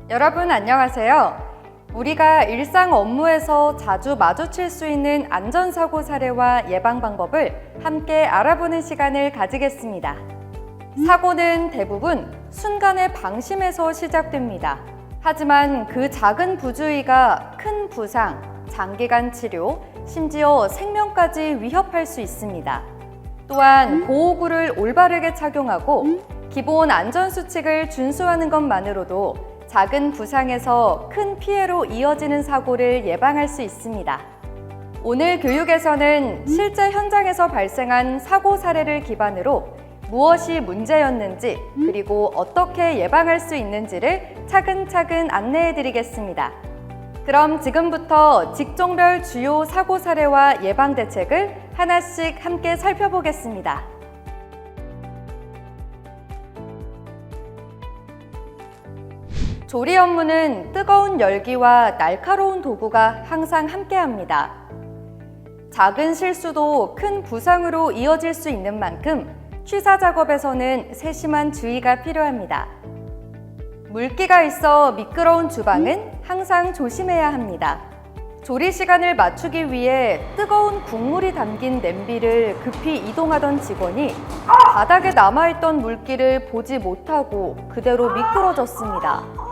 여러분 안녕하세요. 우리가 일상 업무에서 자주 마주칠 수 있는 안전사고 사례와 예방 방법을 함께 알아보는 시간을 가지겠습니다. 사고는 대부분 순간의 방심에서 시작됩니다. 하지만 그 작은 부주의가 큰 부상, 장기간 치료, 심지어 생명까지 위협할 수 있습니다. 또한 보호구를 올바르게 착용하고 기본 안전수칙을 준수하는 것만으로도 작은 부상에서 큰 피해로 이어지는 사고를 예방할 수 있습니다. 오늘 교육에서는 실제 현장에서 발생한 사고 사례를 기반으로 무엇이 문제였는지 그리고 어떻게 예방할 수 있는지를 차근차근 안내해 드리겠습니다. 그럼 지금부터 직종별 주요 사고 사례와 예방 대책을 하나씩 함께 살펴보겠습니다. 조리 업무는 뜨거운 열기와 날카로운 도구가 항상 함께합니다. 작은 실수도 큰 부상으로 이어질 수 있는 만큼 취사 작업에서는 세심한 주의가 필요합니다. 물기가 있어 미끄러운 주방은 항상 조심해야 합니다. 조리 시간을 맞추기 위해 뜨거운 국물이 담긴 냄비를 급히 이동하던 직원이 바닥에 남아있던 물기를 보지 못하고 그대로 미끄러졌습니다.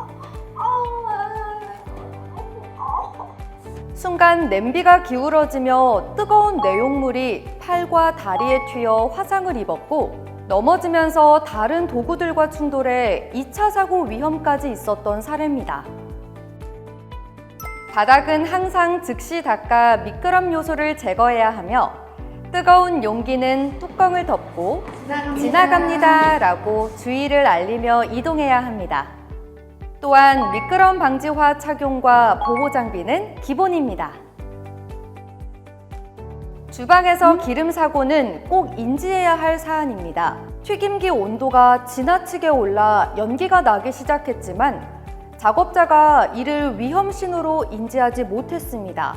순간 냄비가 기울어지며 뜨거운 내용물이 팔과 다리에 튀어 화상을 입었고 넘어지면서 다른 도구들과 충돌해 2차 사고 위험까지 있었던 사례입니다. 바닥은 항상 즉시 닦아 미끄럼 요소를 제거해야 하며 뜨거운 용기는 뚜껑을 덮고 지나갑니다 라고 주의를 알리며 이동해야 합니다. 또한 미끄럼 방지화 착용과 보호 장비는 기본입니다. 주방에서 기름 사고는 꼭 인지해야 할 사안입니다. 튀김기 온도가 지나치게 올라 연기가 나기 시작했지만 작업자가 이를 위험 신호로 인지하지 못했습니다.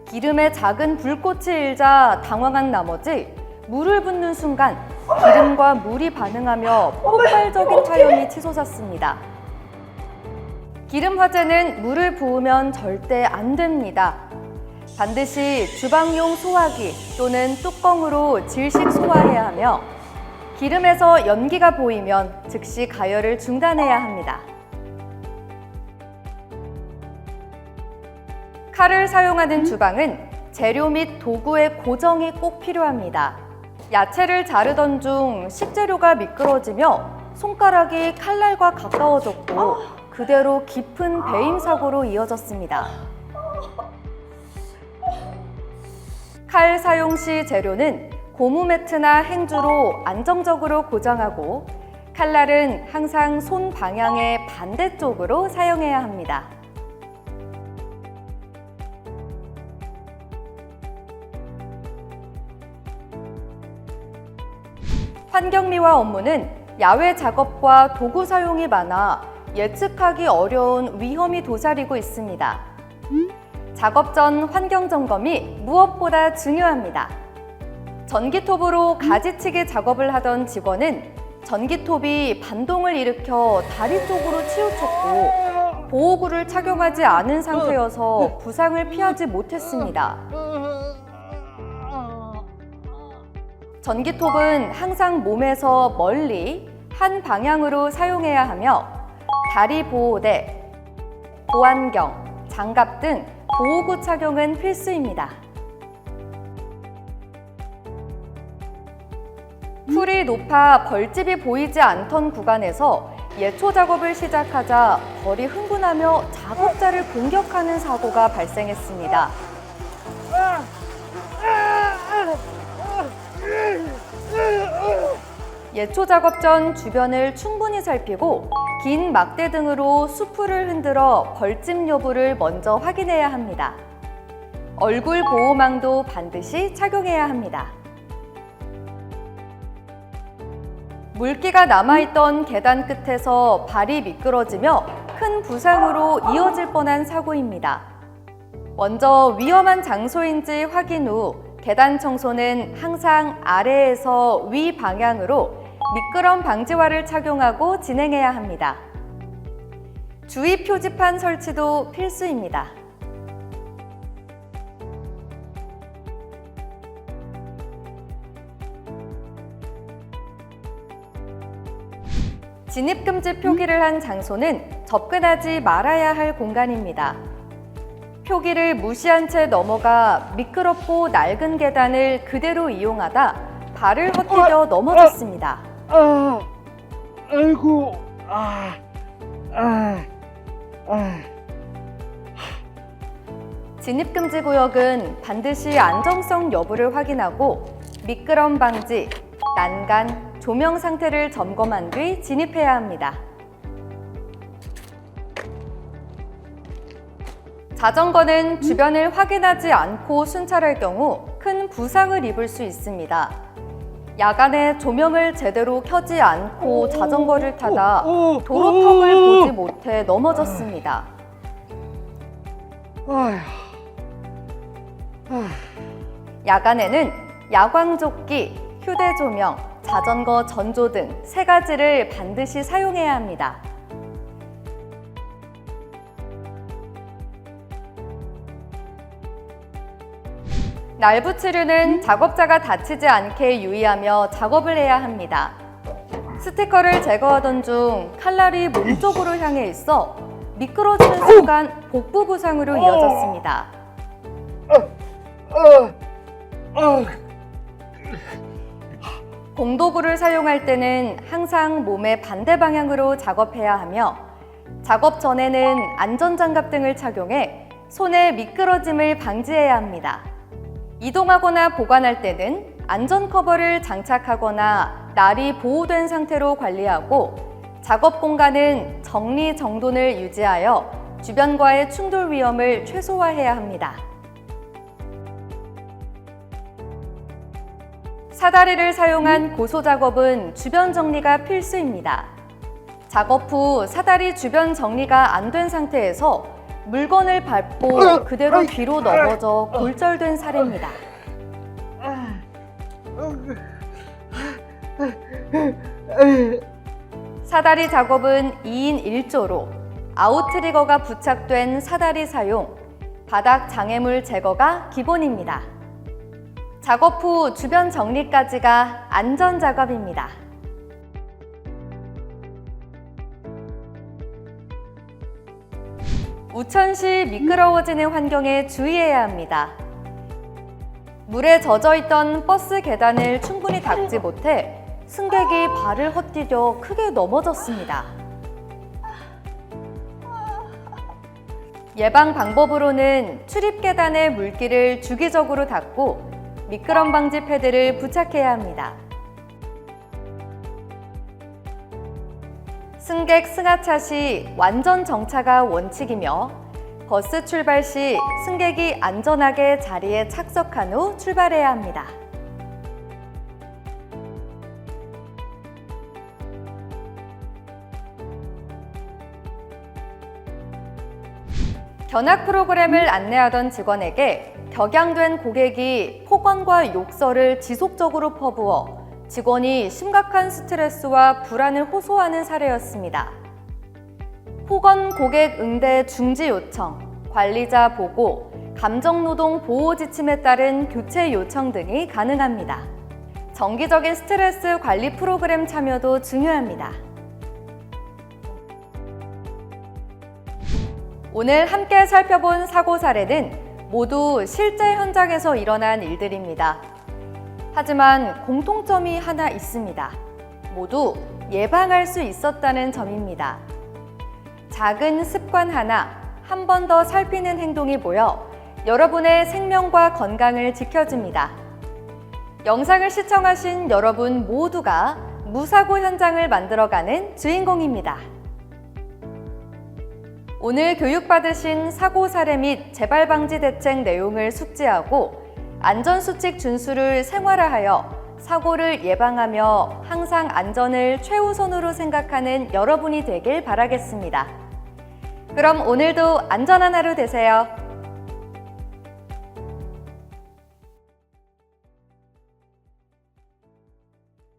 기름에 작은 불꽃이 일자 당황한 나머지 물을 붓는 순간 기름과 물이 반응하며 폭발적인 화염이 치솟았습니다. 기름 화재는 물을 부으면 절대 안 됩니다. 반드시 주방용 소화기 또는 뚜껑으로 질식 소화해야 하며 기름에서 연기가 보이면 즉시 가열을 중단해야 합니다. 칼을 사용하는 주방은 재료 및 도구의 고정이 꼭 필요합니다. 야채를 자르던 중 식재료가 미끄러지며 손가락이 칼날과 가까워졌고 그대로 깊은 배임 사고로 이어졌습니다. 칼 사용 시 재료는 고무 매트나 행주로 안정적으로 고정하고 칼날은 항상 손 방향의 반대쪽으로 사용해야 합니다. 환경미화 업무는 야외 작업과 도구 사용이 많아 예측하기 어려운 위험이 도사리고 있습니다. 작업 전 환경 점검이 무엇보다 중요합니다. 전기톱으로 가지치기 작업을 하던 직원은 전기톱이 반동을 일으켜 다리 쪽으로 치우쳤고 보호구를 착용하지 않은 상태여서 부상을 피하지 못했습니다. 전기톱은 항상 몸에서 멀리 한 방향으로 사용해야 하며 다리 보호대, 보안경, 장갑 등 보호구 착용은 필수입니다. 풀이 높아 벌집이 보이지 않던 구간에서 예초 작업을 시작하자 벌이 흥분하며 작업자를 공격하는 사고가 발생했습니다. 예초 작업 전 주변을 충분히 살피고 긴 막대 등으로 수풀을 흔들어 벌집 여부를 먼저 확인해야 합니다. 얼굴 보호망도 반드시 착용해야 합니다. 물기가 남아있던 계단 끝에서 발이 미끄러지며 큰 부상으로 이어질 뻔한 사고입니다. 먼저 위험한 장소인지 확인 후 계단 청소는 항상 아래에서 위 방향으로 미끄럼 방지화를 착용하고 진행해야 합니다. 주의 표지판 설치도 필수입니다. 진입금지 표기를 한 장소는 접근하지 말아야 할 공간입니다. 표기를 무시한 채 넘어가 미끄럽고 낡은 계단을 그대로 이용하다 발을 헛디뎌 넘어졌습니다. 아이고, 진입금지 구역은 반드시 안정성 여부를 확인하고 미끄럼 방지, 난간, 조명 상태를 점검한 뒤 진입해야 합니다. 자전거는 주변을 확인하지 않고 순찰할 경우 큰 부상을 입을 수 있습니다. 야간에 조명을 제대로 켜지 않고 자전거를 타다 도로턱을 보지 못해 넘어졌습니다. 야간에는 야광조끼, 휴대조명, 자전거 전조 등 3가지를 반드시 사용해야 합니다. 날부 치료는 작업자가 다치지 않게 유의하며 작업을 해야 합니다. 스티커를 제거하던 중 칼날이 몸쪽으로 향해 있어 미끄러지는 순간 복부 부상으로 이어졌습니다. 공도구를 사용할 때는 항상 몸의 반대 방향으로 작업해야 하며 작업 전에는 안전장갑 등을 착용해 손의 미끄러짐을 방지해야 합니다. 이동하거나 보관할 때는 안전 커버를 장착하거나 날이 보호된 상태로 관리하고 작업 공간은 정리정돈을 유지하여 주변과의 충돌 위험을 최소화해야 합니다. 사다리를 사용한 고소 작업은 주변 정리가 필수입니다. 작업 후 사다리 주변 정리가 안 된 상태에서 물건을 밟고 그대로 뒤로 넘어져 골절된 사례입니다. 사다리 작업은 2인 1조로 아웃트리거가 부착된 사다리 사용, 바닥 장애물 제거가 기본입니다. 작업 후 주변 정리까지가 안전 작업입니다. 우천 시 미끄러워지는 환경에 주의해야 합니다. 물에 젖어 있던 버스 계단을 충분히 닦지 못해 승객이 발을 헛디뎌 크게 넘어졌습니다. 예방 방법으로는 출입 계단의 물기를 주기적으로 닦고 미끄럼 방지 패드를 부착해야 합니다. 승객 승하차 시 완전 정차가 원칙이며 버스 출발 시 승객이 안전하게 자리에 착석한 후 출발해야 합니다. 견학 프로그램을 안내하던 직원에게 격양된 고객이 폭언과 욕설을 지속적으로 퍼부어 직원이 심각한 스트레스와 불안을 호소하는 사례였습니다. 폭언 고객 응대 중지 요청, 관리자 보고, 감정노동 보호 지침에 따른 교체 요청 등이 가능합니다. 정기적인 스트레스 관리 프로그램 참여도 중요합니다. 오늘 함께 살펴본 사고 사례는 모두 실제 현장에서 일어난 일들입니다. 하지만 공통점이 하나 있습니다. 모두 예방할 수 있었다는 점입니다. 작은 습관 하나, 한 번 더 살피는 행동이 모여 여러분의 생명과 건강을 지켜줍니다. 영상을 시청하신 여러분 모두가 무사고 현장을 만들어가는 주인공입니다. 오늘 교육받으신 사고 사례 및 재발 방지 대책 내용을 숙지하고 안전수칙 준수를 생활화하여 사고를 예방하며 항상 안전을 최우선으로 생각하는 여러분이 되길 바라겠습니다. 그럼 오늘도 안전한 하루 되세요.